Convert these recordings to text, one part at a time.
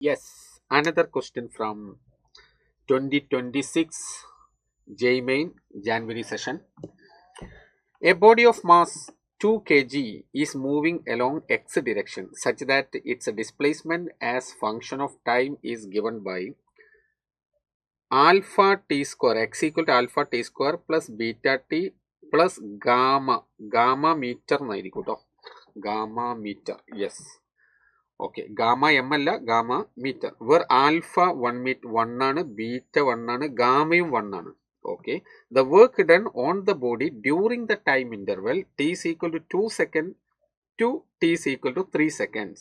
Yes, another question from 2026 JMain January session. A body of mass 2 kg is moving along x direction such that its displacement as function of time is given by alpha t square x equal to alpha t square plus beta t plus gamma meter എന്നായിരിക്കും കേട്ടോ gamma meter. Yes. Okay, gamma m അല്ല gamma meter. Where alpha 1 ആണ്, beta 1 ആണ്, gamma 1 ആണ്. Okay, the work done on the body during the time interval t is equal to 2 seconds to t is equal to 3 seconds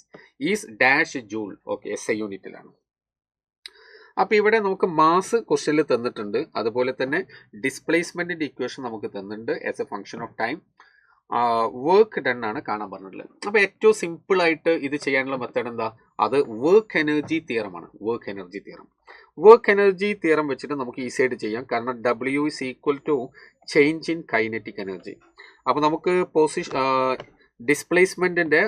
is dash joule. Okay, SI യൂണിറ്റിലാണ്. അപ്പോൾ ഇവിടെ നമുക്ക് mass ക്വസ്റ്റ്യനിൽ തന്നിട്ടുണ്ട്, അതുപോലെ തന്നെ ഡിസ്പ്ലേസ്മെന്റിന്റെ ഇക്വേഷൻ നമുക്ക് തന്നിട്ടുണ്ട് as A function of time. Work done ആണ് കാണാൻ പറഞ്ഞിട്ടുള്ളത്. അപ്പോൾ ഏറ്റവും സിമ്പിൾ ആയിട്ട് ഇത് ചെയ്യാനുള്ള മെത്തേഡ് എന്താ? അത് വർക്ക് എനർജി തിയറമാണ്. വർക്ക് എനർജി തിയറം വെച്ചിട്ട് നമുക്ക് ഈസി ആയിട്ട് ചെയ്യാം. കാരണം W is equal to change in kinetic energy. അപ്പോൾ നമുക്ക് ഡിസ്പ്ലേസ്മെന്റിന്റെ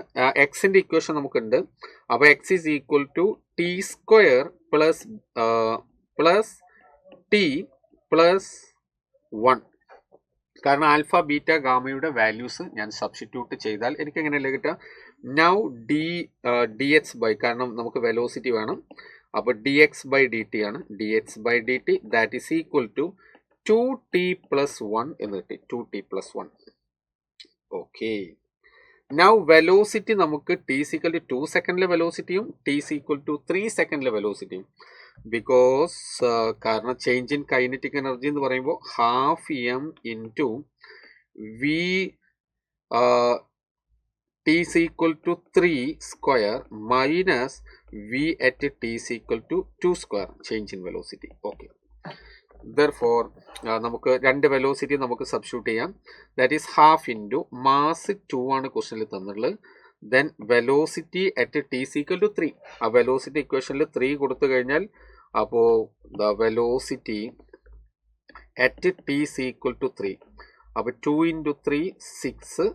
എക്സിന്റെ ഇക്വേഷൻ നമുക്കുണ്ട്. അപ്പോൾ x is equal to t square plus t plus 1. കാരണം ആൽഫ ബീറ്റ ഗാമയുടെ വാല്യൂസ് ഞാൻ സബ്സ്റ്റിറ്റ്യൂട്ട് ചെയ്താൽ എനിക്ക് എങ്ങനെയല്ലേ കിട്ടുക? നൗ ഡി എക്സ് ബൈ, കാരണം നമുക്ക് വെലോസിറ്റി വേണം, അപ്പോൾ D X by D T ആണ്. D X by D T that is equal to 2t plus 1 എന്ന് കിട്ടി. 2t plus 1. Okay, now velocity നമുക്ക് ടി is equal to 2 സെക്കൻഡിലെ വെലോസിറ്റിയും ടി is equal to 3 സെക്കൻഡിലെ വെലോസിറ്റിയും. ബിക്കോസ് കാരണം ചേഞ്ച് ഇൻ കൈനറ്റിക് എനർജി എന്ന് പറയുമ്പോൾ half M into V T is equal to 3 square minus V at T is equal to 2 square change in velocity. Okay, therefore നമുക്ക് രണ്ട് velocity നമുക്ക് substitute ചെയ്യാം. That is half into mass 2 ആണ് ക്വസ്റ്റനിൽ തന്നിട്ടുള്ളത്. Then velocity at T is equal to 3. ആ velocity ഇക്വേഷനിൽ 3 കൊടുത്തു കഴിഞ്ഞാൽ അപ്പോൾ the velocity at T is equal to 3. അപ്പോൾ 2 into 3 6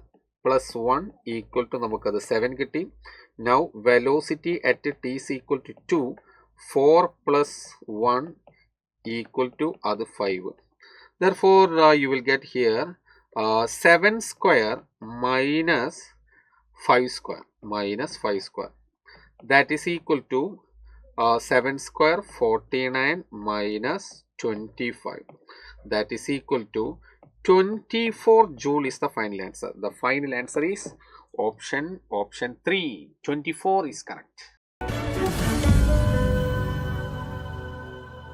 plus 1 equal to നമുക്കത് 7 കിട്ടി. Now velocity at T is equal to 2. 4 plus 1 equal to other 5. Therefore you will get here 7 square minus 5 square that is equal to 7 square 49 minus 25 that is equal to 24 joule is the final answer. The final answer is option 3. 24 is correct.